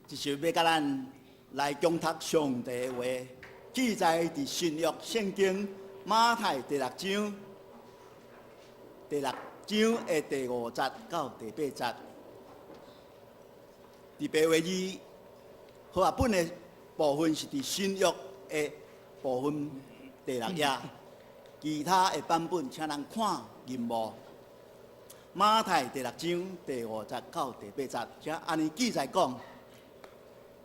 就是要甲咱来攻读上帝的话，记载伫新约圣经马太第6章的第5节到第8节。伫白话字和合本的部分是伫新约的部分第6页，其他的版本请人看银幕。马太第6章第5节到第8节，则安尼记载讲：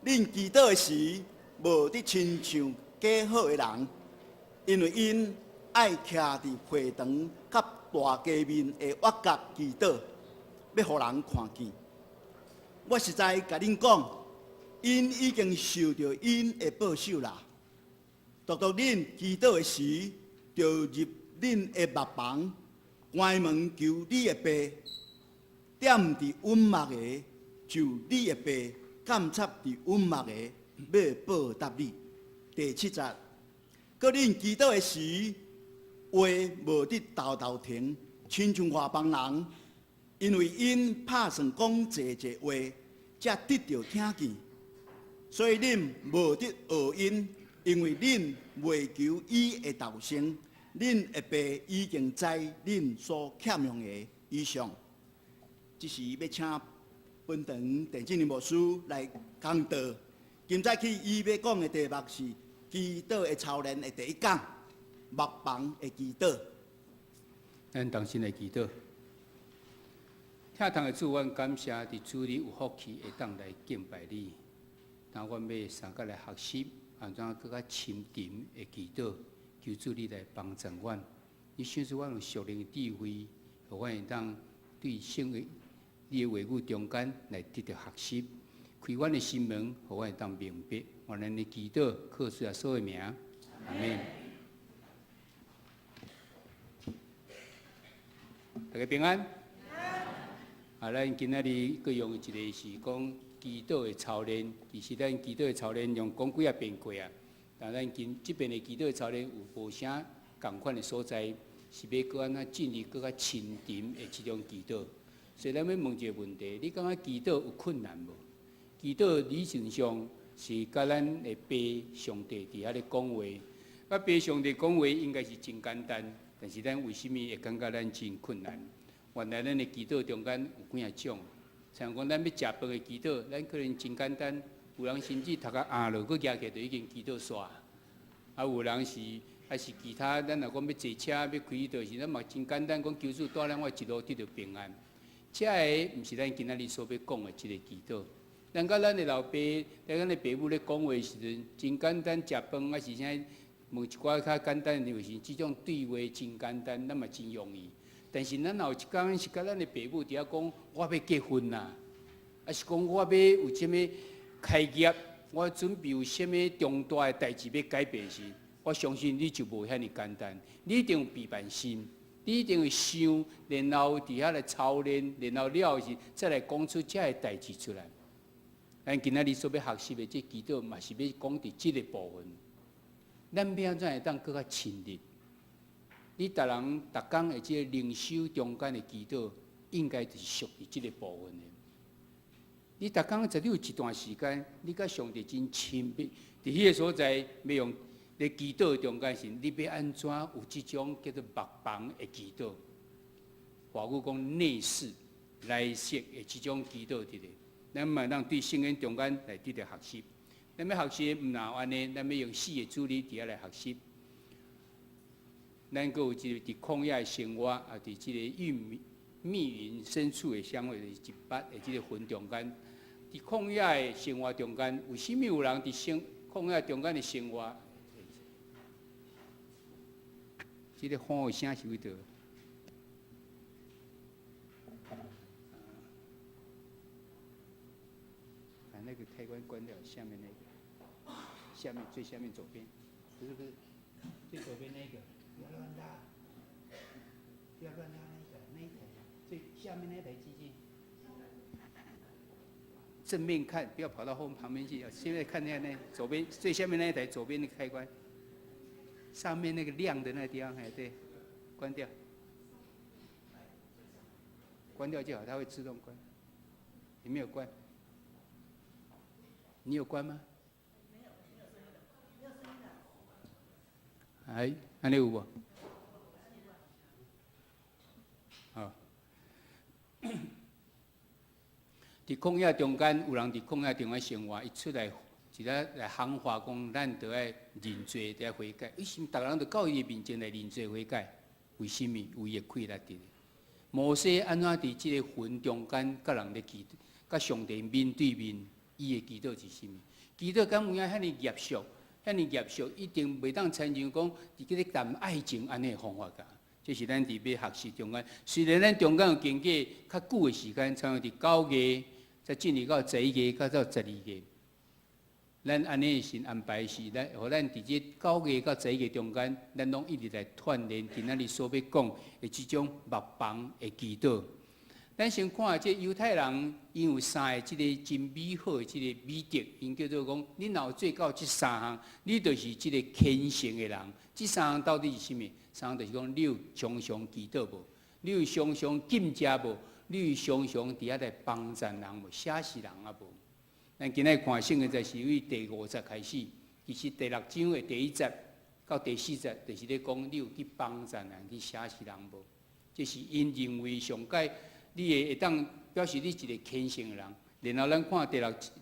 恁祈祷的时，无得亲像假好的人，因为因爱徛伫会堂甲大街面的角角祈祷，要互人看见。我实在甲恁讲，因已经受到因的报酬啦。独独恁祈祷的时，就入恁的幕房，关门求你的爸，踮伫稳幕的，就你的爸监察伫稳幕的，要报答你。第7节，搁恁祈祷的时，话无得豆豆停，亲像外邦人，因为因拍算讲济济话，才得到听见。所以恁无得学因，因为恁未求伊的道声。恁的爸已经知恁所欠用的以上，只是要请本堂电子林牧师来讲道。今早起，伊要讲的题目是祈祷的操练的第1讲，幕房的祈祷。咱同心来祈祷，听堂的主，阮感谢伫主你有福气，会当来敬拜你。但阮要三个来学习，安怎更较深沉的祈祷。求主你来帮助阮，你显示阮有属灵的智慧，互阮会当对圣的你的话语中间来得到学习，开阮的心门，互阮会当明白。我咱的祈祷，靠主耶稣的名，阿门。大家平安。咱今仔日各用一个是讲祈祷的操练，其实咱祈祷的操练用讲几啊遍过啊。但咱这边的祈祷操练有无啥共款的所在，是要搁安怎进入搁较深沉的这种祈祷。所以咱要问一个问题：你感觉祈祷有困难无？祈祷理性上是甲咱的爸上帝伫遐咧讲话，甲爸上帝讲话应该是真简单，但是咱为什么会感觉咱真困难？原来咱的祈祷中间有几啊种，像讲咱要食饭的祈祷，咱可能真简单。有人甚至读到下落，佫举起就已经祈祷煞。啊，有人是还是其他，咱若讲要坐车要开倒是，咱嘛真简单，讲求主带领我一路得到平安。这个毋是咱今仔日所要讲的即个祈祷。咱甲咱的老爸，咱的爸母咧讲话时阵，真简单食饭，啊是啥问一寡较简单的问题，即种对话真简单，咱嘛真容易。但是咱有一天是甲咱的爸母伫遐讲，我要结婚啦，啊是讲我要有啥物？开业，我准备有啥物重大的代志要改变时，我相信你就无遐尼简单。你一定有备办心，你一定会想，然后伫遐来操练，然后了时再来讲出这个代志出来。咱今仔日所要学习的这祈祷，嘛是要讲伫这个部分。咱要安怎会当更较深入？你逐人逐工的这个灵修中间的祈祷，应该是属于这个部分的。你逐工在你有一段时间，你甲上帝真亲密，伫迄个所在要用咧祈祷中间时，你要安怎有即种叫做幕房的祈祷？华语讲内室、内室的即种祈祷伫咧，咱嘛当对圣经中间来得到学习。咱要学习毋若安尼，咱要用4个主理伫遐来学习。咱阁有一个伫旷野的生活，啊，伫即个密云深处的相会的一八的即个云中间。伫旷野的生活中间，为什么有人伫旷野中间的生活？这个风的声是为着？把那个开关关掉，下面那个，最下面左边，不是，最左边那个，不要乱拉，不要乱拉那一台，最下面那台机器。正面看，不要跑到旁边去。现在看那左边最下面那一台左边的开关，上面那个亮的那个地方，对，关掉，关掉就好，它会自动关。有没有关？你有关吗？哎，安尼有无？好。伫旷野中间，有人伫旷野中间生活，伊出来一来喊话讲，咱得爱认罪，得爱悔改。为什么逐个人都到伊的面前来认罪悔改？为什么？有伊的气力伫。摩西安怎伫即个云中间，甲人咧祈，甲上帝面对面，伊的祈祷是甚物？祈祷敢有影遐尼严肃？遐尼严肃，一定袂当亲像讲伫即个谈爱情安尼方法噶。这是咱伫要学习中间。虽然咱中间有经过较久的时间，像伫9月，再进入到11月，到12月。咱安尼神安排是，互咱伫这9月到11月中间，咱拢一直来锻炼今仔日所要讲的即种目房的祈祷。咱先看下这犹太人，因有3个即个真美好的即个美德，因叫做讲，你若有做到这3项，你就是即个虔诚的人。这3项到底是甚物？3项就是讲，你有常常祈祷无？你有常常敬食无？你有常常伫遐来帮助人无？写死人啊无？咱今仔看圣经在是为第5节开始，其实第6章的第1节到第4节，就是咧讲你有去帮助人，去写死人无？这是因认为上界，你会当表示你一个虔诚的人。然后咱看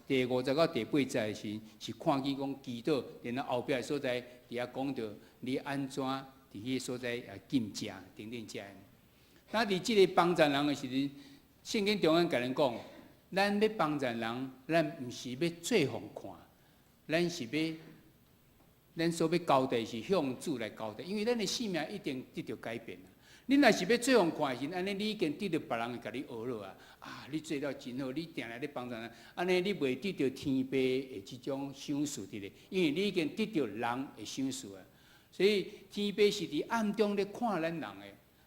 第5节到第8节时，是看见讲祈祷，然后后壁的所在，伫遐讲到你安怎伫迄个所在敬食等等遮。那伫即个帮助人的时阵，圣经中间甲咱讲。咱要帮助人，咱毋是要做互看，咱是要，咱所要交代是向主来交代，因为咱的性命一定得到改变啊。你若是要做互看的时，安尼你已经得到别人会甲你学了啊！啊，你做了真好，你定来咧帮助人，安尼你袂得到天父的即种赏赐伫咧，因为你已经得到人的赏赐啊。所以天父是伫暗中咧看咱人的。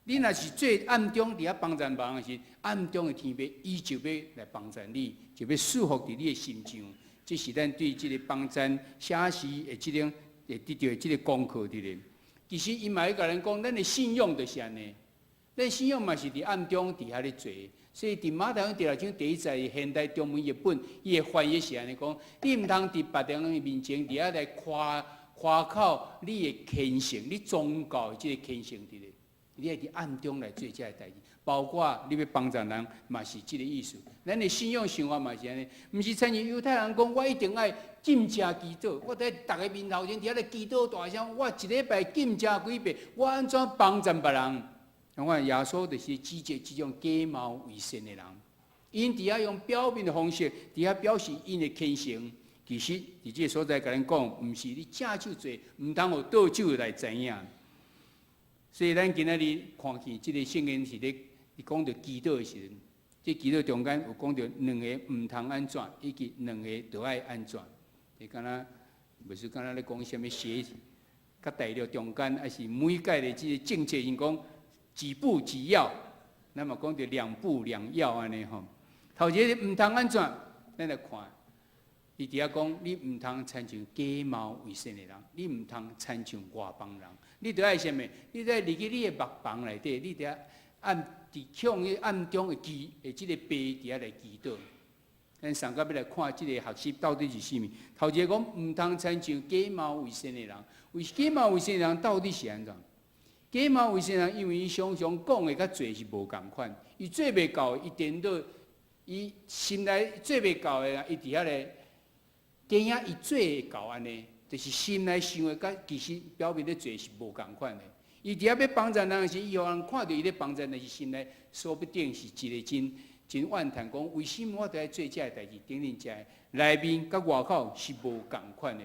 你若是做暗中伫遐帮助别人的时，暗中的天父，伊就要来帮助你，就要束缚伫你的心上。这是咱对即个帮助写诗的即种会得到即个功课伫咧。其实伊嘛要甲咱讲，咱的信仰就是安尼，咱信仰嘛是伫暗中伫遐咧做。所以伫马太福音第6章第1节现代中文译本，伊的翻译是安尼讲：你毋通伫别人的面前伫遐来夸口你的虔诚，你宗教的即个虔诚伫咧。你要伫暗中来做这个代志，包括你要帮助人，嘛是这个意思。咱的信仰生活嘛是安尼，毋是像犹太人讲，我一定爱禁食祈祷，我伫逐个面头前伫遐咧祈祷大声，我一礼拜禁食几遍，我安怎帮助别人？我看耶稣就是指责这种假冒伪善的人，因伫遐用表面的方式，伫遐表示因的虔诚，其实伫这个所在甲咱讲，毋是你正手做，毋通有倒手来知影。所以咱今仔日看见即个圣经是咧讲到祈祷的时阵，即祈祷中间有讲到2个毋通安怎，以及2个着爱安怎。你敢若袂是敢若咧讲什么写甲大陆中间，还是每届的即个政策，因讲几步几要，咱嘛讲到2步2要安尼吼。头一个毋通安怎，咱来看。伊伫遐讲，你毋通亲像假冒伪善的人，你毋通亲像外邦人。你着爱啥物？你着爱入去你的目房内底，你着伫向迄暗中的即个碑伫遐来祈祷。咱上个要来看即个学习到底是啥物？头一个讲毋通亲像假冒伪善的人，为假冒伪善的人到底是安怎？假冒伪善的人，因为伊常常讲的甲做是无共款，伊做袂到，伊颠倒，伊心内做袂到的人，伊伫遐咧。假影伊做会到安尼，就是心内想的，甲其实表面咧做是无共款的。伊伫遐要帮助人时，伊互人看到伊咧帮助，但是心内说不定是一个真怨叹，讲为什么我伫爱做这个代志？等等遮内面甲外口是无共款的。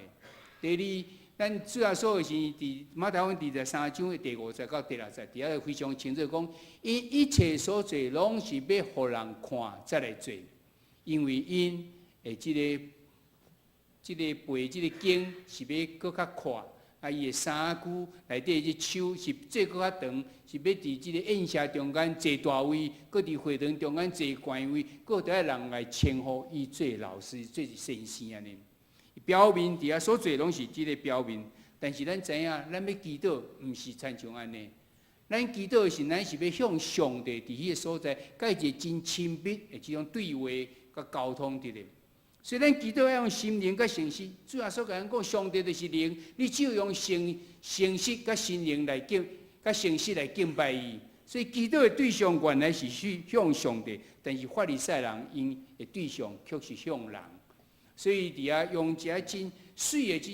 第二，咱主要说的是伫马太福音第13章的第5节到第6节，伫遐非常清楚讲，因一切所做拢是要互人看才来做，因为因的即个背即个经是要搁较快，啊，伊的衫具内底即手是做搁较长，是要伫即个宴社中间坐大位，搁伫会堂中间坐官位，搁伫人来称呼伊做老师、做先生安尼。表面伫遐所做拢是即个表面，但是咱知影，咱要祈祷，毋是亲像安尼。咱祈祷是咱是要向上帝伫迄个所在，甲一个真亲密的即种对话甲沟通伫咧。所以咱祈祷要用心灵甲诚实。主耶稣甲咱讲，上帝就是灵，你只有用诚实甲心灵来甲诚实来敬拜伊。所以祈祷的对象原来是向上帝，但是法利赛人因的对象却是向人。所以伫遐用一个真水的这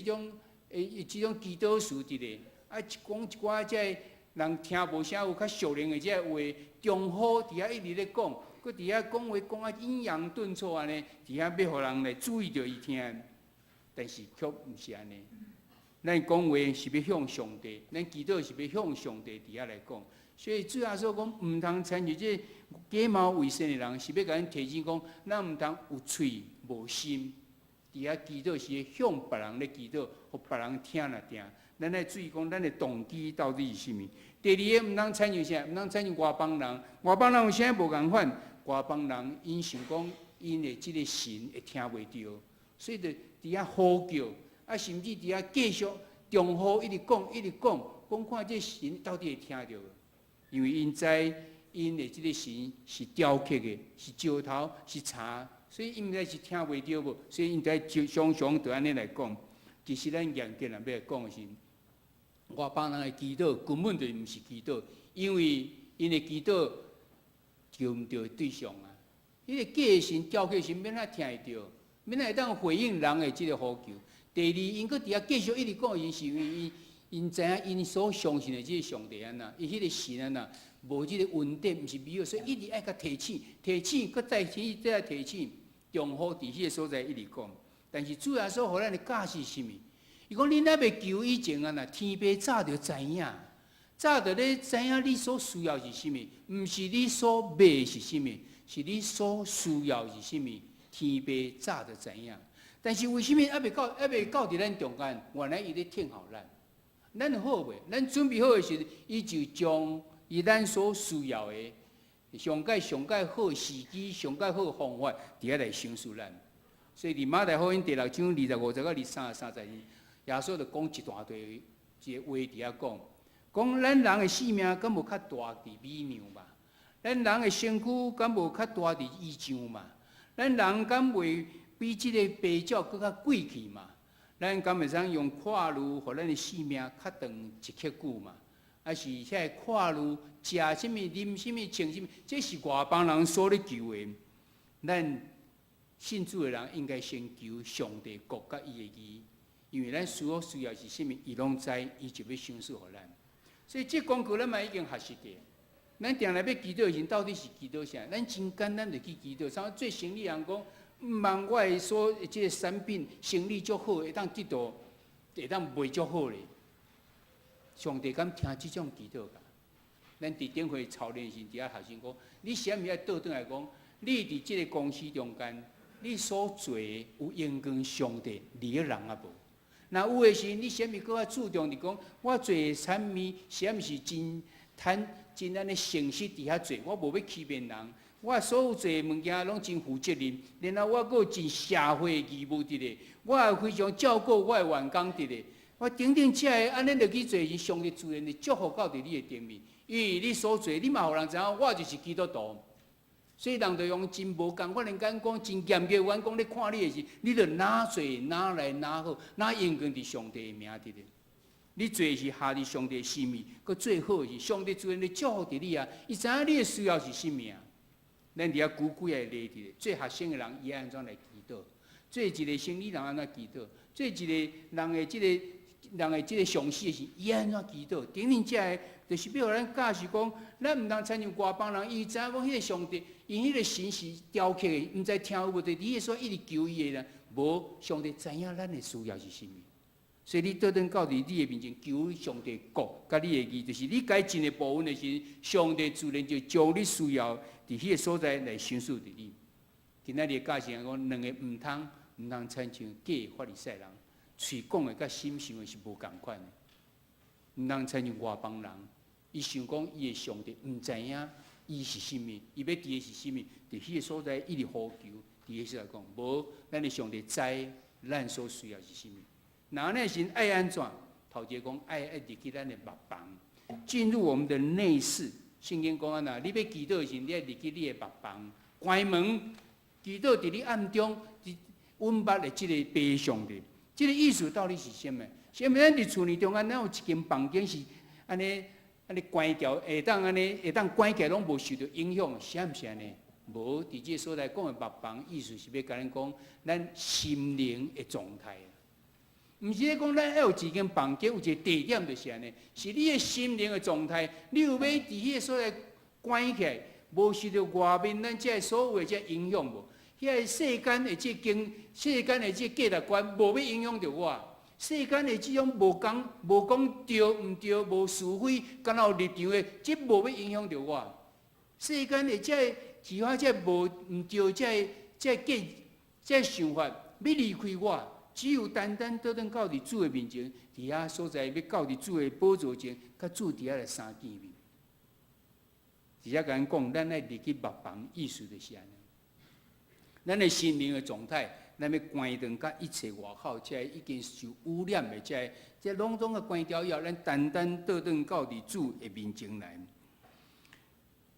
种祈祷词伫咧，讲一寡这人听无啥有较熟练的这话，中好伫遐一直咧讲，佮伫遐讲话讲啊抑扬顿挫安尼，伫遐要互人来注意着伊听，但是却毋是安尼。咱讲话是要向上帝，咱祈祷是要向上帝伫遐来讲。所以主要说讲，毋通参与这假冒伪善的人，是要甲咱提醒讲，咱毋通有喙无心。伫遐祈祷是向别人咧祈祷，互别人听来听。咱来注意讲，咱的动机到底是啥物？第二个，毋通参与啥？毋通参与外邦人。外邦人有啥无共款？外邦人因想讲，因的即个神会听袂到，所以就伫遐呼叫，啊，甚至伫遐继续重复一直讲看这神到底会听到。因为因知因的即个神是雕刻的，是石头，是柴。所以因该是听袂到无，所以因在常常就安尼来讲。其实咱严格来要讲的是，外邦人的祈祷根本就毋是祈祷，因为因的祈祷就毋着对象啊。迄个假的神、雕刻神，免哪听会到，免哪会当回应人的即个呼求。第二，因搁伫遐继续一直讲，因是因为因知影因所相信的即个上帝安那，伊迄个神安那，无即个稳定，毋是美好，所以一直爱甲提醒，搁再提，再提醒。重复伫迄个所在一直讲，但是主要所互咱的教是啥物？伊讲恁还未求以前啊，呐天父早就知影，早就咧知影你所需要是啥物，毋是你所买是啥物，是你所需要是啥物，天父早就知影。但是为什么还未到伫咱中间？原来伊咧听候咱，咱好未？咱准备好的时，伊就将伊咱所需要的。上界好的时机，上界好的方法，伫遐来形塑咱。所以伫马太福音第6章25节到33节，耶稣就讲一大堆一个话伫遐讲咱人的性命敢无较大伫美妙嘛？咱人的身躯敢无较大伫异象嘛？咱人敢袂比即个白鸟更较贵气嘛？咱敢会使用跨路，互咱的性命较长一刻久嘛？还是遐跨路食啥物、啉啥物、穿啥物，这是外邦人所咧求的。咱信主的人应该先求上帝国甲伊的义，因为咱所需要是啥物，伊拢知，伊就要赏赐互咱。所以这功课咱嘛已经学习着。咱定来要祈祷时，到底是祈祷啥？咱真简单就去祈祷。像最生理人讲，毋望我的所即个产品生理足好，会当得到，会当卖足好咧。上帝敢听即种祈祷噶？咱伫顶回操练时，伫遐学生讲，你啥物要倒转来讲？你伫即个公司中间，你所做的有应跟上帝离个人啊无？那有诶时，你啥物搁较注重伫讲，我做的产物啥物是真安尼诚实伫遐做，我无要欺骗人。我所有做的物件拢真负责任，然后我搁真社会的义务伫咧，我也非常照顾我的员工伫咧。我等等这个安尼落去做是上帝自然的祝福到伫你的顶面，因为你所做，你嘛互人知影，我就是基督徒。所以人就用真无共款的眼光，真严格的眼光咧看你的时，你就哪做哪来哪好，哪应跟伫上帝的名伫咧。你做的是下伫上帝的心意，佮最好的是上帝自然的祝福伫你啊！伊知影你的需要是啥物啊？咱伫遐举几个例子，做学生的人伊安怎来祈祷？做一个生理人安怎祈祷？做一个人的即个上司的时，伊安怎祈祷？顶面这个就是要互咱教示讲，咱毋通参像外邦人，伊知影讲迄个上帝，因迄个神是雕刻的，毋知听有无对？你所一直求伊的人，无上帝知影咱的需要是啥物。所以你倒转到伫你的面前求上帝国，甲你的义，就是你该尽的部分的时，上帝自然就将你需要伫迄个所在来显示伫你。今仔日的教示讲，两个毋通参像假法利赛人。嘴讲的甲心想的是无共款的，毋通参像外邦人，伊想讲伊的上帝毋知影伊是啥物，伊要伫的是啥物，伫迄个所在一直呼求，伫个所在讲，无咱的上帝知咱所需要是啥物。那安尼是爱安怎？头一个讲爱入去咱的目房，进入我们的内室。圣经讲安那，你要祈祷的时，你要入去你的目房，关门祈祷伫你暗中。温饱的这个悲伤的。这个意思到底是什么？是因为咱伫厝内中间，咱有一间房间是安尼关掉，会当关起来拢无受到影响，是毋是安尼？无，伫这所在讲的目房，意思是要甲咱讲咱心灵的状态。毋是咧讲咱要有一间房间，有一个地点就是安尼，是你的心灵的状态。你有要伫迄个所在关起来，无受到外面咱这所有的这影响无？遐个世间的这世间的这价值观，无要影响到我。世间的这种无讲对毋对，无是非，敢若有立场的，这无要影响到我。世间的这其他这无毋对，这想法要离开我。只有单单倒转到伫主的面前，伫遐所在要到伫主的宝座前，甲主伫遐来相见面。而且甲咱讲，咱爱入去目房，意思就是安尼。咱的心灵的状态，咱要关灯，甲一切外口这已经受污染的这拢总个关掉以后，咱单单倒转到伫主的面前来，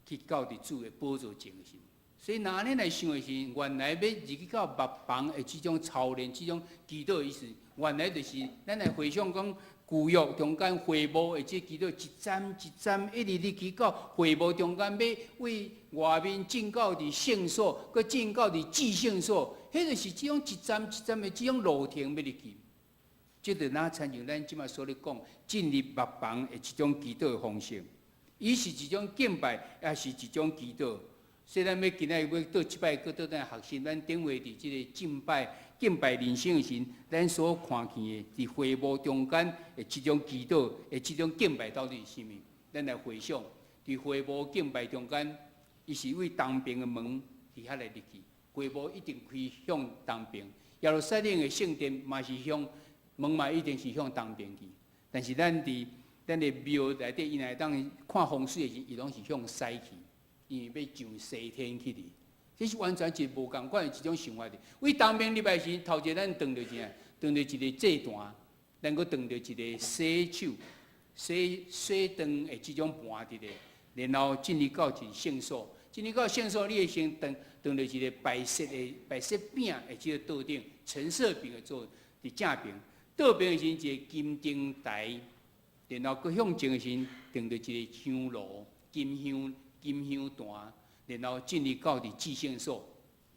去到伫主的宝座前时。所以，那咱来想的是，原来要入去到目房的这种操练，这种祈祷的意思，原来就是咱来回想讲旧约中间会幕的这祈祷，一站一站，一直入去到会幕中间，要为外面进到伫圣所，佮进到伫至圣所，迄就是这种一站一站的这种路程要入去。这就哪参像咱即马所咧讲，进入目房的一种祈祷的方式，伊是一种敬拜，也是一种祈祷。所以咱要今仔日要倒一摆，搁倒咱学习，咱顶回伫即个敬拜人生的时，咱所看见的伫会幕中间的这种祈祷的这种敬拜到底是甚物？咱来回想，伫会幕敬拜中间，伊是为东边的门伫遐来入去，会幕一定开向东边。耶路撒冷的圣殿嘛是向门嘛一定是向东边去，但是咱的庙内底，伊若当看风水的时，伊拢是向西去。因为要上西天去哩，这是完全一无共款的一种想法的。为东边入来时，头一咱撞到啥？撞到一个祭坛，咱搁撞到一个洗手、洗灯的这种盘伫咧，然后进入到一圣所。进入到圣所，你会先撞到一个白色饼的这个桌顶，橙色饼的做伫正边。倒边的时一个金灯台，然后搁向前的时撞到一个香炉、金香坛，然后进入到伫至圣所。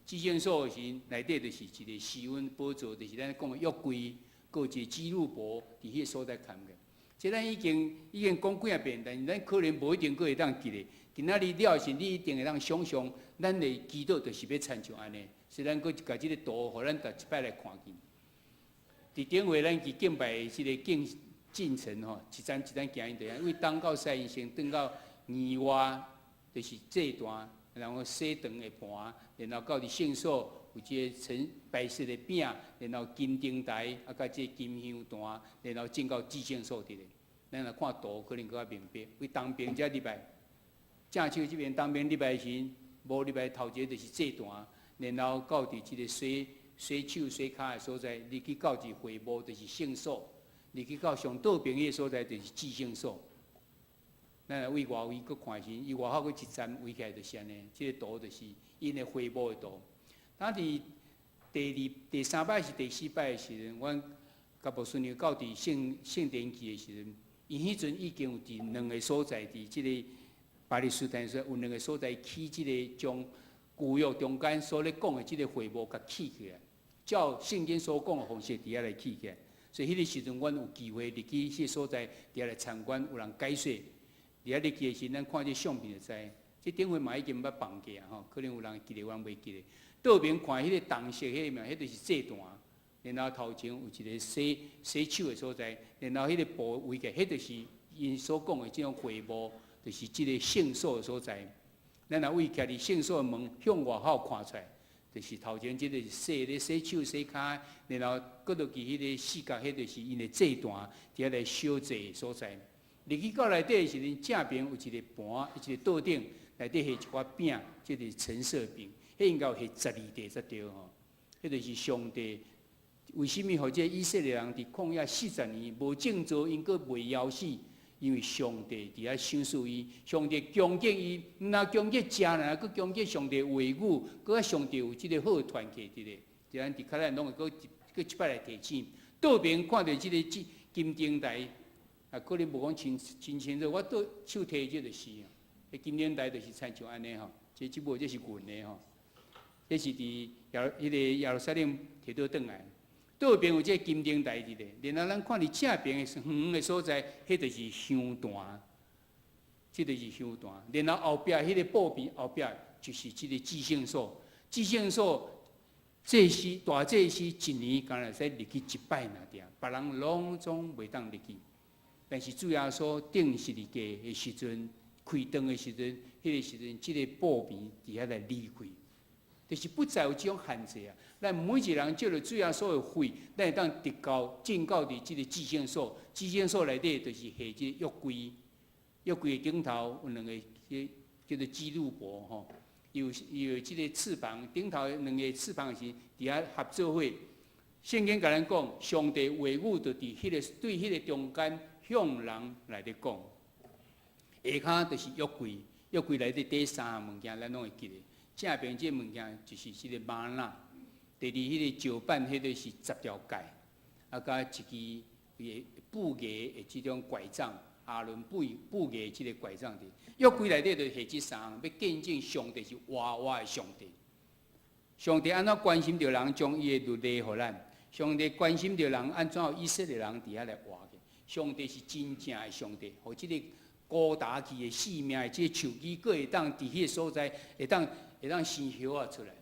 至圣所的时，内底就是一个施恩宝座，就是咱讲的约柜，搁一个基路伯伫迄个所在看个。即咱已经讲几啊遍，但是咱可能无一定搁会当记咧。今仔日了是，你一定会当想象，咱的祈祷就是要参像安尼。所以咱搁甲即个图，互咱逐一摆来看见。伫顶回咱去敬拜即个进程吼，一站一站行因着，为东到西先转到院外。就是祭坛，然后洗肠的盘，然后到伫圣所有一个白色的饼，然后金灯台，啊，甲这金香坛，然后进到至圣所伫咧。咱若看图，可能搁较明白。为东边遮入来，正手这边东边入来时，无入来头一个就是祭坛，然后到伫即个洗手洗骹的所在，入去到伫会幕就是圣所，入去到上倒边个所在就是至圣所。咱来为外围搁看时，伊外口搁一站围起来就是安尼，即个图就是因的会幕的图。当伫第三摆是第四摆的时阵，阮甲无顺利到伫圣殿去的时阵，因迄阵已经有伫两个所在，伫即个巴勒斯坦说有两个所在起即个将旧约中间所咧讲的即个会幕甲起起来，照圣经所讲的方式伫遐来起起来。所以迄个时阵，阮有机会入去迄个所在伫遐来参观，有人解说。伫遐入去的时，咱看这相片就知。这顶回嘛已经捌放过啊吼，可能有人记得，有人袂记得。倒边看迄个红色迄个嘛，迄就是祭坛。然后头前有一个洗手的所在，然后迄个布围起，迄就是因所讲的这种会幕，就是这个圣所的所在。咱若为徛伫圣所的门向外口看出来，就是头前这个洗手洗骹，然后搁落去迄个四角，迄就是因的祭坛，伫遐来烧祭的所在。入去到内底的时阵，正边有一个盘，一个桌顶，内底下一块饼，即是橙色饼，迄应该有下12块才对吼。迄就是上帝为甚物互这以色列人伫旷野40年无正做，因阁袂枵死？因为上帝伫遐赏赐伊，上帝供给伊，毋但供给食呢，阁供给上帝话语，阁甲上帝有即个好的团结伫咧。就咱伫较咱拢会搁一摆来提醒。倒边看到即个金灯台，啊，可能无讲真清楚，我倒手提即就是啊。迄金灯台就是亲像安尼吼，即部这是银的吼，这是伫耶路撒冷摕倒转来。倒边有这金灯台伫咧，然后咱看伫正边的远的所在，迄就是香坛。这就是香坛，然后后壁迄个布边后壁就是这个至圣所。至圣所祭司大祭司一年敢若使入去一摆那点，别人拢总袂当入去。但是主要所定十字架的时阵，开灯的时阵，迄个时阵，这个布边伫遐来离开，就是不再有这种限制啊。咱每一个人借着主要所的血，咱会当得到进到伫这个至圣所。至圣所内底就是下这个约柜。约柜的顶头有两个叫做基路伯吼，有即个翅膀，顶头两个翅膀是伫遐合作伙。圣经甲咱讲，上帝话语就伫迄个对迄个中间向人来咧讲。下骹就是约柜，约柜内底第三项物件咱拢会记得。正边这物件就是即个玛纳，第二迄个石板，迄个是10条戒，啊，甲一支布艺的即种拐杖。阿伦布艺即个拐杖的，约柜内底就下即三项，要见证上帝是活的上帝。上帝安怎关心着人，将伊的律例互咱？上帝关心着人，安怎有以色列人伫遐来活嘅？上帝是真正的上帝，互即个高达去的性命的即个树枝，佫会当伫迄个所在，会当生叶啊出来。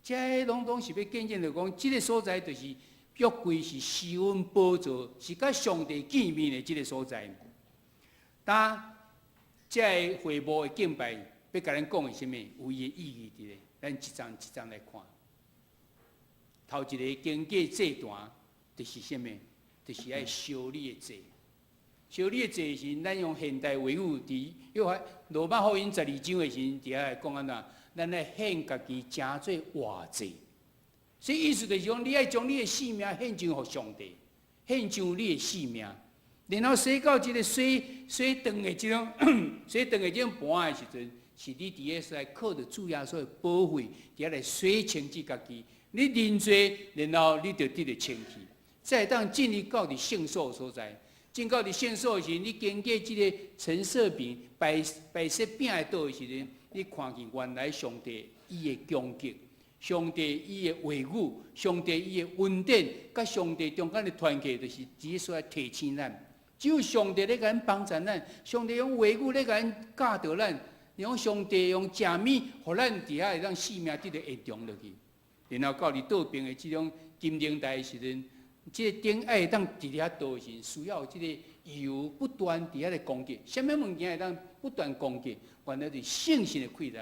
这拢是要见证着讲，即个所在就是。约柜是施恩宝座，是甲上帝见面的即个所在。当这会幕的敬拜，要甲咱讲的什么？有伊的意义伫咧，咱一张一张来看。头一个经过祭坛，就是什么？就是爱烧礼的祭。烧礼的祭是咱用现代话语伫罗马福音12章的时阵，伫遐来讲安怎？咱来献家己诚做活祭。所以意思就是讲，你爱将你的性命献上予上帝，献上你的性命，然后洗到这个洗肠的这种洗肠的这种盘的时阵，是你伫个来靠着主耶稣的保护，伫遐来洗清自家己。你认罪，然后你就得到清气，再当进入到伫圣所所在。进到伫圣所时，你经过这个陈设饼、白色饼的道的时阵，你看见原来上帝伊的供给。上帝伊的话语，上帝伊的恩典，甲上帝中间的团结，就是只所来提醒咱。只有上帝咧甲咱帮助咱，上帝用话语咧甲咱教导咱，用上帝用正面，互咱伫遐会当性命得到延长落去。然后到伫倒边的即种金灯台的时阵，即个灯爱会当伫遐倒时，需要即个油不断伫遐来供给。什么物件会当不断供给？原来是圣神的开力。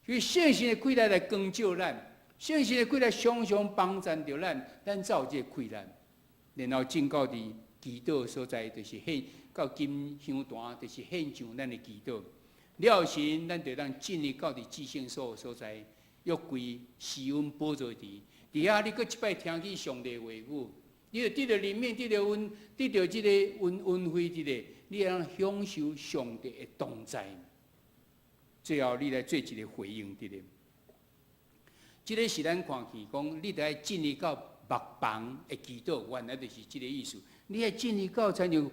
所以圣神的开力来光照咱，圣神的开力常常帮助着咱才有这个开力。然后进到伫祈祷所在，就是献到金香坛，就是献上咱的祈祷。了神，咱就当进入到伫至圣所在，约柜施恩宝座伫遐，你搁一摆听去上帝话语，你就得到里面得到这个恩惠伫咧，你会当享受上帝的同在。最后，你来做一个回应伫咧。这个是咱看去讲，你得爱进入到幕房的祈祷，原来就是这个意思。你爱进入到参像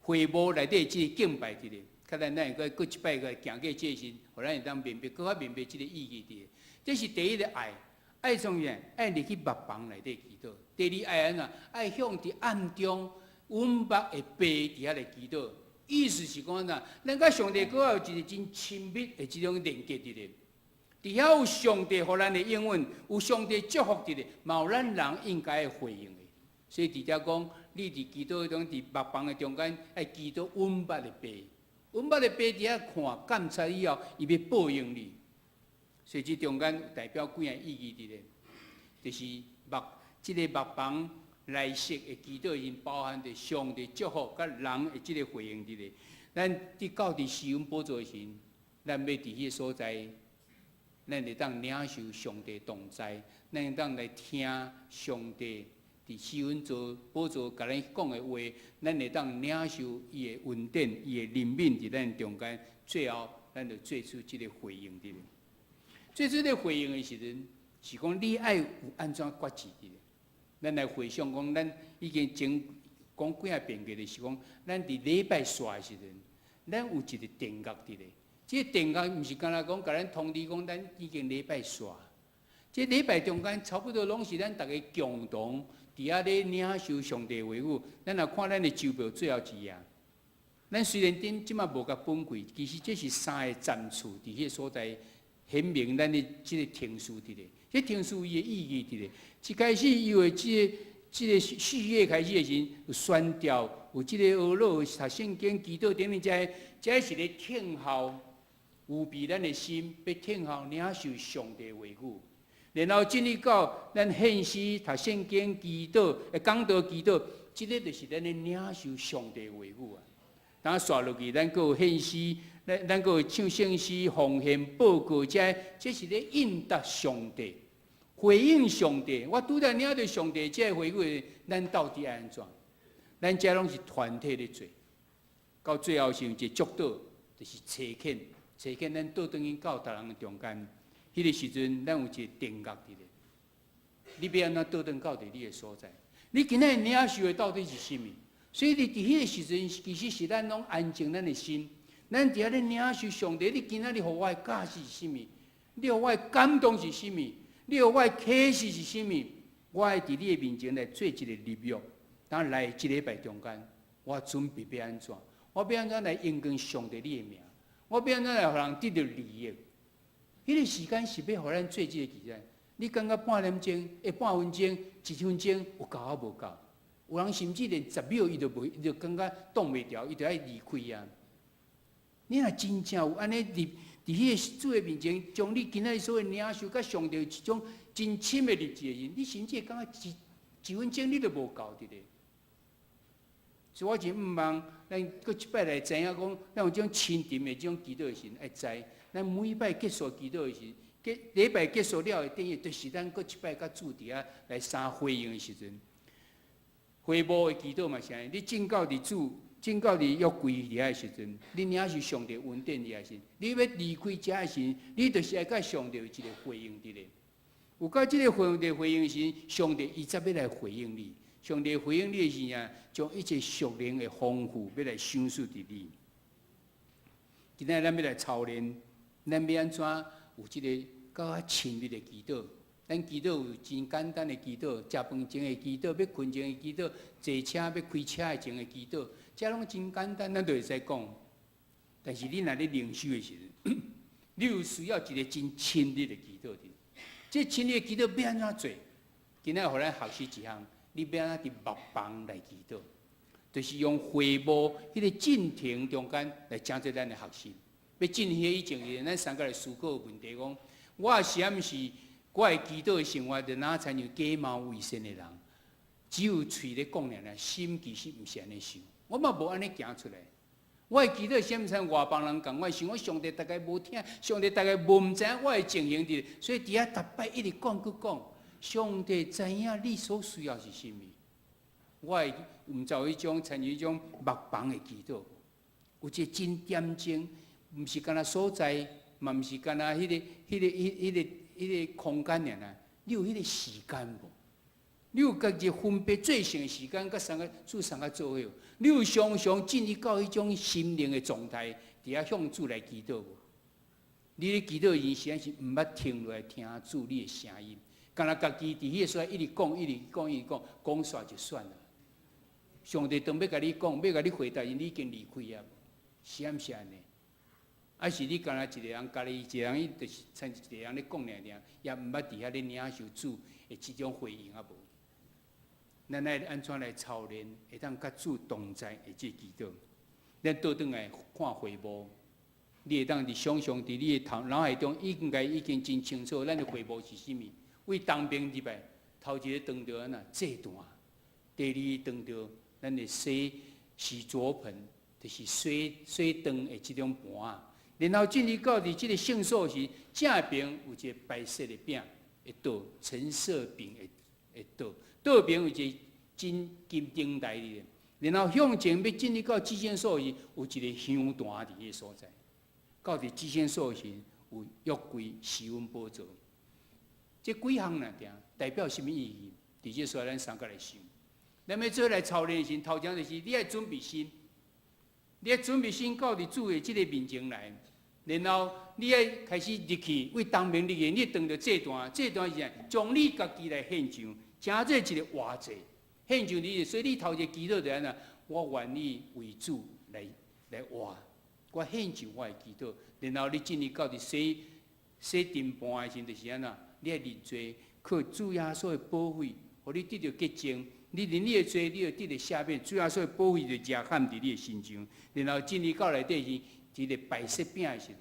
会幕内底这个敬拜伫咧，较咱会搁一摆个行过这时，互咱会当明白，搁较明白这个意义伫咧。这是第一个爱，爱从啥？爱入去幕房内底祈祷。第二爱安怎？爱向伫暗中稳目的白伫遐来祈祷。意思是讲呐，咱甲上帝搁有一个真亲密的这种连接伫咧。伫遐有上帝互咱的应允，有上帝祝福伫咧，嘛有咱人应该回应的。所以伫遮讲，你伫祈祷中，伫幕房的中间，爱祈祷稳目的白，稳目的白伫遐看监察以后，伊要报应你。所以这中间代表几样意义伫咧，就是这个幕房。内息的祈祷已经包含着上帝祝福甲人的这个回应伫咧。咱伫到伫施恩宝座时，咱要伫迄个所在，咱会当领受上帝同在，咱会当来听上帝伫施恩宝座甲咱讲的话，咱会当领受伊的恩典、伊的怜悯伫咱中间。最后，咱就做出这个回应伫咧。做出这个回应的时阵，是讲你爱有安怎决志的。咱来回想讲，咱已经前讲几啊遍过，就是讲，咱伫礼拜煞的时阵，咱有一个定格伫咧。这个定格毋是干那讲，甲咱通知讲，咱已经礼拜煞。这礼拜中间差不多拢是咱大家共同伫遐咧领受上帝话语。咱来看咱的周报最后一页。咱虽然即马无甲本柜，其实这是3个站处伫迄个所在显明咱的即个停书伫咧。这停书伊的意义伫咧。一开始伊为即个4月开始的时阵，有宣调，有即个学老读圣经、祈祷等等，这是咧听候有备咱的心，要听候领受上帝话语。然后进入到咱献诗、读圣经、祈祷、讲道、祈祷，即个就是咱的领受上帝话语啊。当刷落去，咱阁有献诗，咱阁有唱圣诗、奉献、报告，这是咧应答上帝。回应上帝，我拄则领到上帝这个回应，咱到底爱安怎？咱这拢是团体咧做，到最后是一个祝祷，就是查恳，咱倒转去到逐人的中间。迄个时阵，咱有一个定格伫咧。你要安怎倒转到伫你的所在？你今仔领受的到底是甚物？所以你伫迄个时阵，其实是咱拢安静咱的心，咱伫遐咧领受上帝。你今仔日互我的教示是甚物？你互我的感动是甚物？你有我的启示是甚物？我会伫你的面前来做一个立约。当来一个礼拜中间，我准备要安怎？我要安怎来应用上帝你的名？我要安怎来互人得到利益？迄个时间是要互咱做这个期间。你感觉半点钟、半分钟、1分钟有够啊无够？有人甚至连10秒伊都无，伊就感觉挡袂牢，伊就爱离开啊！你若真正有安尼伫迄个主的面前，将你今仔日所有领受，甲上帝一种真深的日子的人，你甚至会感觉一分钟你都无够伫咧。所以我真毋望咱搁一摆来知影讲，咱有种亲近的这种祈祷的时，会知咱每一摆结束祈祷的时，礼拜结束了的等于就是咱搁一摆甲主伫遐来三回应的时阵，回报的祈祷嘛是安尼，你正到伫主。正到你约柜伫遐时阵，你领受上帝恩典伫遐时，你要离开遮的时，你就是爱甲上帝有一个回应伫咧。有到即个上帝回应时，上帝伊则要来回应你。上帝回应你的时啊，将一切属灵的丰富要来享受伫你。今仔咱要来操练，咱要安怎有即个较亲密的祈祷？咱祈祷有真简单的祈祷，食饭前的祈祷，要困前的祈祷，坐车要开车的前的祈祷。这拢真简单，咱就会使讲。但是你若咧灵修的时阵，你有需要一个真亲密的祈祷的。这亲密的祈祷要安怎做？今仔互咱学习一项，你要安怎伫目房来祈祷，就是用会幕迄个进庭中间来讲做咱的学习。要进行以前，咱三个来思考问题，讲我是毋是我的祈祷的生活，就哪参像假冒伪善的人，只有嘴咧讲尔，心其实毋是安尼想。我嘛无安尼行出来，我的祈祷是毋像外邦人共，我想我上帝大概无听，上帝大概无毋知影我的情形伫，所以伫遐逐摆一直讲佫讲，上帝知影你所需要是甚物。我会毋走迄种参与迄种目房的祈祷，有一个真点睛，毋是干那所在，嘛毋是干那迄个空间尔，你有迄个时间无？你有家己分别最善的时间，甲三个做伙。你有常常进入到迄种心灵的状态，伫遐向主来祈祷无？你咧祈祷的时阵是毋捌停落来听主你的声音，干那家己伫迄个所在一直讲，讲煞就算了。上帝当要甲你讲，要甲你回答，你已经离开啊，是毋是安尼？还是你干那一个人，家己一个人，伊就是像一个人咧讲尔，也毋捌伫遐咧领受主的这种回应啊无？咱爱安怎来操练，会当甲主同在的这祈祷。咱倒转来看会幕，你会当伫想象伫你的脑海中，已经真清楚，咱的会幕是甚物？为东边入来，头一个长条安那这段，第二长条，咱的洗左盆，就是水灯的这种盘啊。然后进入到伫这个圣所时，正边有一个白色的饼的倒，橙色饼的倒。倒边有一个真金灯台哩，然后向前要进入到至圣所时，有一个香坛伫迄个所在。到伫至圣所时，有约柜、施恩宝座。这几项呢，代表什么意义？直接说，咱三个来想。咱要做来操练的时，头前就是你要准备心，你要准备心到伫主的这个面前来，然后你要开始入去为当面入去，你当着这段是啥？将你家己来献上，成做一个活祭，献上你。所以你头一个祈祷就安那，我愿意为主来活，我献上我的祈祷，然后你进入到伫洗殿盘的时，就是安那，你要认罪，靠主耶稣的保惠，互你得到洁净。你认你的罪，你就得到赦免。主耶稣的保惠就热喊伫你的心上，然后进入到内底是伫个摆设饼的时阵，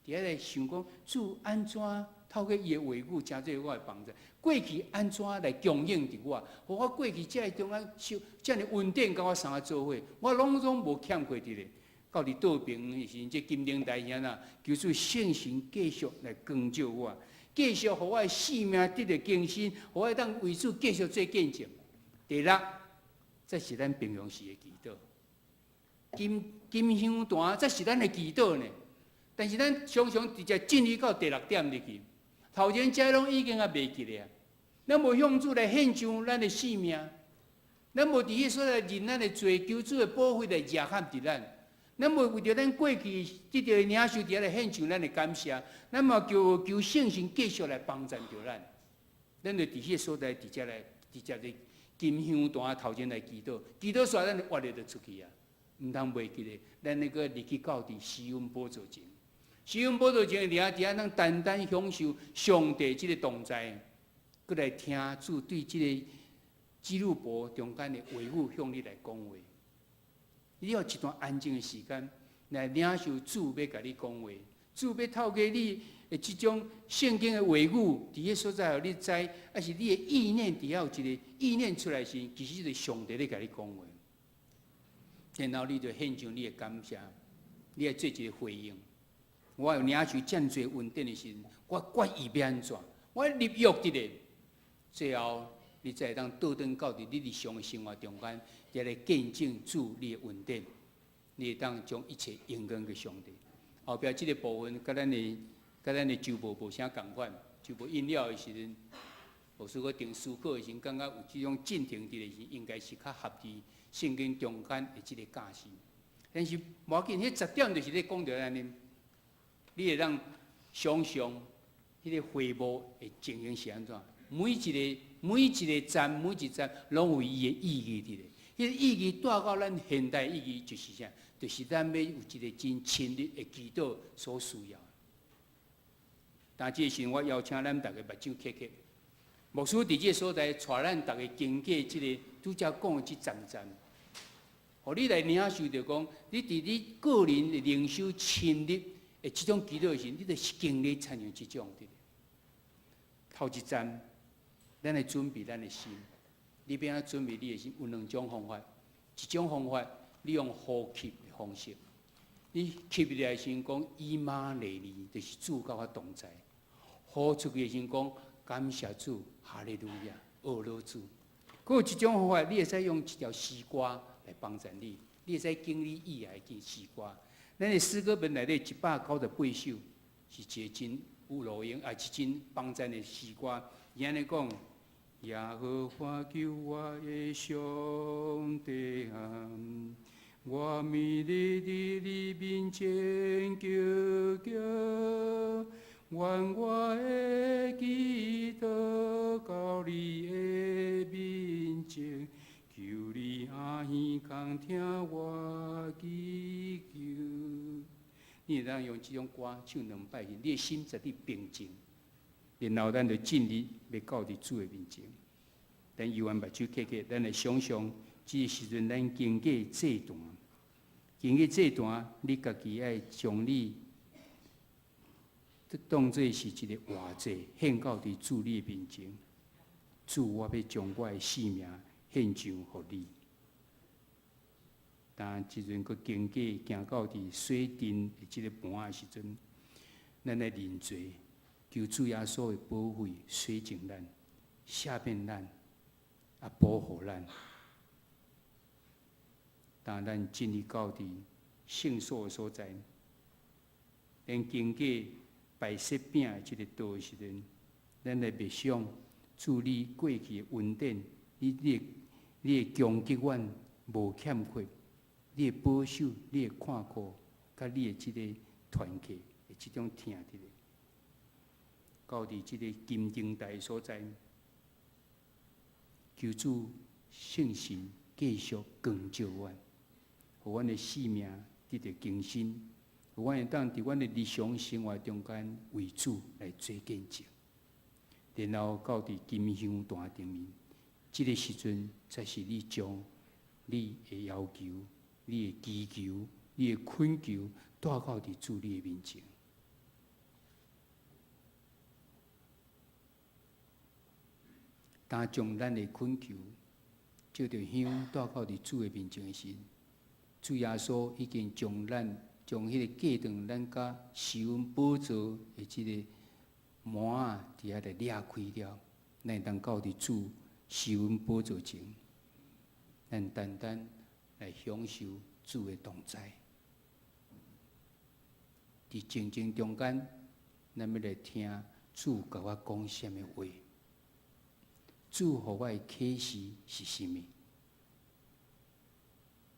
伫遐来想讲主安怎透过伊的话语，成做我的帮助。过去安怎来供应伫我，互我过去遮中间遮尔稳定，甲我相个做伙，我拢无欠过伫咧。到伫倒平的时，这金灯台遐呐，求主圣神继续来光照我，继续互我的性命得到更新，互我当为主继续做见证。第六，这是咱平常时的祈祷。金香坛，这是咱的祈祷呢。但是咱常常直接进入到第六点入去，头前这拢已经袂记咧。咱无向主来献上咱的性命，咱无伫迄所来认咱的罪，求主的保护来热喊伫咱。咱无为着咱过去得到的领受，伫来献上咱的感谢。咱嘛求圣神继续来帮助着咱。咱就伫迄所在直接的金香坛头前来祈祷，祈祷煞咱活力就出去啊！毋通袂记咧，咱那个入去到伫施恩宝座前，施恩宝座前伫遐咱单单享受上帝即个同在，搁来听主对即个基路伯中间的话语向你来讲话。你要一段安静的时间来领受主要甲你讲话，主要透过你的即种圣经的话语，伫迄所在，互你知，还是你的意念伫遐有一个意念出来时，其实是上帝咧甲你讲话。然后你就献上你的感谢，你要做一个回应。我有领受遮侪稳定的时，我决意要安怎？我立约伫咧，最后你才会当倒转到伫你日常的生活中间，也来见证主你的稳定，你会当将一切应用给上帝。后壁即个部分，甲咱的周报无啥共款，周报印了的时阵，无说个定思考的时阵，感觉有即种进程伫咧时，应该是较合理圣经中间的即个架势。但是无要紧，迄10点就是咧讲着安尼，你会当想象迄个会幕的情形是安怎？每一个站，每一站拢有伊的意义伫咧。迄个意义带到咱现代意义就是啥？就是咱要有一个真亲密的祈祷所需要。但这时我邀请咱大家目睭闭起，牧师伫这所在，带咱大家经过这个拄则讲的这站，互你来领受着讲，你伫你个人的灵修亲密的这种祈祷时，你就是经历参与这种的。头一站，咱来准备咱的心，你要安准备你的心？有2种方法，一种方法，你用呼吸的方式，你吸入来先讲以马内利，就是主甲我同在。呼出去的时讲感谢主，哈利路亚，阿罗主。佫有一种方法，你会使用一条诗歌来帮助你，你会使经历以来的诗歌。咱的诗歌本内底198首，是一个真有路用，也是真帮助的诗歌。伊安尼讲，耶和华救我的上帝啊，我迷离伫你面前求救。愿我的祈祷到你的面前，求你阿耳空听我祈求。你会当用这种歌唱2摆，你的心在你平静，然后咱就进入要到伫主的面前。咱犹原目睭闭起，咱来想象这个时阵咱经过这段，你家己爱将你当作是一个活祭，献到伫主你的面前。主，我要将我的性命献上予你。但即阵佫经过行到伫水殿的即个盘的时阵，咱来认罪，求主耶稣的保护、洗净咱、赦免咱、啊保护咱。当咱进入到伫圣所的所在，咱经过摆设饼的即个道的时阵，咱来默想主你过去的恩典，你会供给阮无欠缺，你会保守，你会看顾，甲你的即个团契的即种听伫咧，到伫即个金灯台所在，求主圣神继续光照阮，互阮的性命得到更新，互阮会当伫阮的日常生活中间为主来做见证，然后到伫金香坛顶面，即个时阵才是你将你的要求、你的祈求、你的恳求带到伫主你的面前。当将咱的恳求借着香带到伫主的面前的时，主耶稣已经将迄个隔断咱甲施恩宝座的即个门啊，伫遐来裂开了，咱会当到伫主施恩宝座前，咱单单来享受主的同在。伫静静中间，咱要来听主甲我讲什么话。主互我的启示是甚物？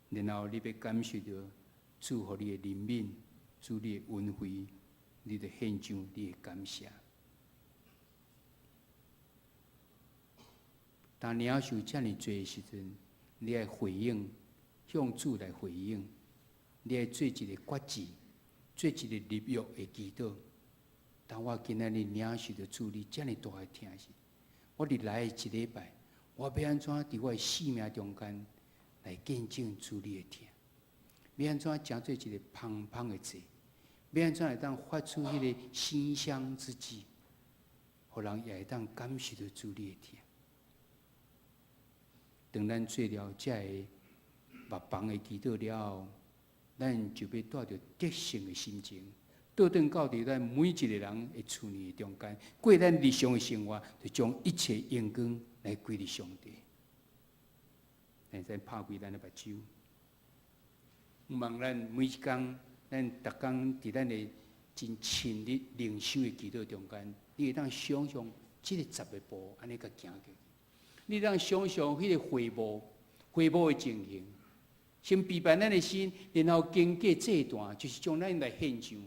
然后你要感受到主互你的怜悯，主你的恩惠，你就献上你的感谢。当领受遮尔多的时阵，你爱回应，向主来回应，你爱做一个决志，做一个立约的祈祷。当我今仔日领受到主你遮尔大的疼时，我伫来的一礼拜，我要安怎伫我的生命中间来见证主你的疼？要安怎诚做一个芳芳的祭？要安怎会当发出迄个馨香之气，互人也会当感受到主你的疼？当咱做了这个目房的祈祷了后，咱就要带着得胜的心情，倒转到伫咱每一个人的厝里中间，过咱日常的生活，就将一切荣光来归于上帝。咱再拍开咱的目睭，毋望咱每一天，咱逐工伫咱的真深入灵修的祈祷中间，你会当想象这个10个步安尼甲行过去。你当想象迄个会幕的情形，先备办咱的心，然后经过这段，就是将咱来献上，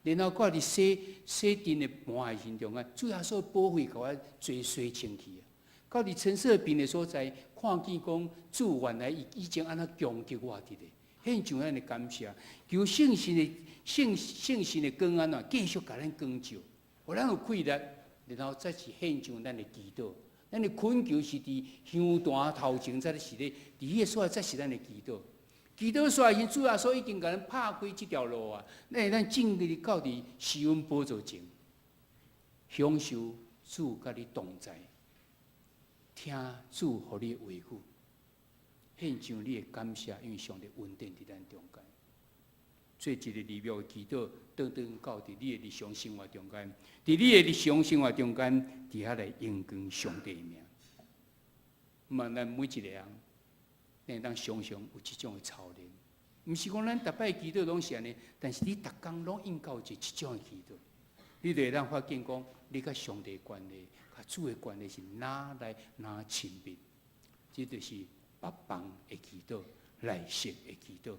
然后搁伫洗殿的盘的心中间，主要所保护，甲我做洗清气啊。到伫陈设病的所在，看见讲主原来已经安那供给我伫咧，献上咱的感谢，求圣神的光安啊，继续甲咱光照，互咱有气力，然后再是献上咱的祈祷。咱的恳求是伫香坛头前，才是咧，伫迄个所在才是咱的祈祷。祈祷所在，主耶稣已经甲咱拍开这条路啊！咱会当正直到伫施恩宝座前，享受主甲你同在，听主互你的话语，献上你的感谢，因为上帝恩典伫咱中间。做一个立约的祈祷，倒到伫你的日常生活中间，伫你的日常生活中间，伫遐来荣光上帝的名。毋望咱每一个人，咱会当常常有即种的操练，毋是讲咱逐摆祈祷拢是安尼，但是你逐工拢应该有即种的祈祷，你就会当发现讲，你甲上帝的关系、甲主的关系是哪来哪亲密，这就是北方的祈祷、内室的祈祷。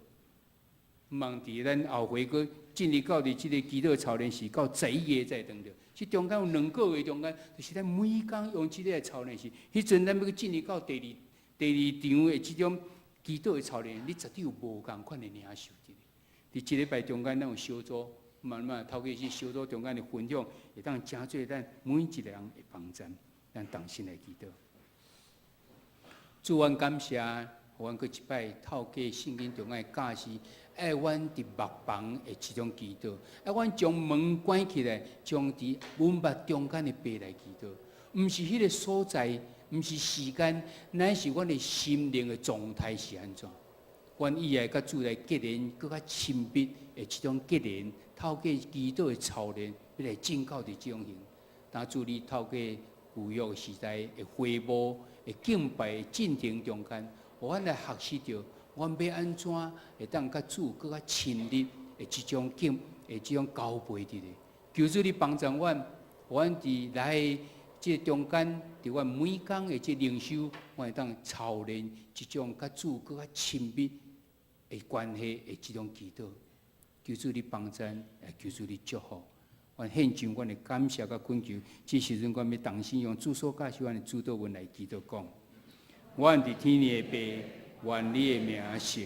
望伫咱后回去进入到伫即个祈祷操练时，到11月再等着。即中间有2个月中间，就是咱每工用即个来操练时，迄阵咱要进入到第二场的即种祈祷的操练，你绝对有无共款的领受伫咧。伫即礼拜中间，咱有小组，慢慢透过是小组中间的分享，会当成做咱每一个人的帮站，咱同心来祈祷。主，阮感谢，互阮搁一摆透过圣经中间的教示。爱阮伫目房的即种祈祷，爱阮将门关起来，将伫阮目中间的白来祈祷。毋是迄个所在，毋是时间，乃是阮的心灵的状态是安怎？阮以后甲主来结连，更较亲密的即种结连，透过祈祷的操练，要来进到伫即种型。当主你透过旧约时代的会幕的敬拜的进程中间，互阮来学习到。阮要安怎会当甲主更较亲密的即种交配伫咧？求主你帮助阮，阮伫来这中间，伫阮每工的这灵修，我会当操练一种甲主更较亲密的关系的这种祈祷。求主你帮助，也求主你祝福。阮献上阮的感谢甲恳求，这时阵阮要重新用主所教示阮的主祷文来祈祷讲：阮伫天的爸，愿你的名圣，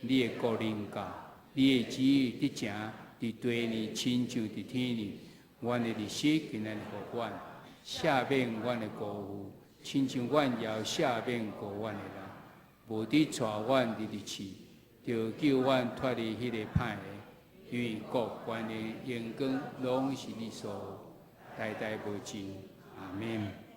你的国临到，你的旨意伫正伫地呢，亲像伫天呢。阮的日息今日互阮，赦免阮的过犯，亲像阮也赦免过阮的人。无伫带阮入入去，就救阮脱离迄个歹的。因为国、权力、荣光，拢是你所有，代代无尽。阿免。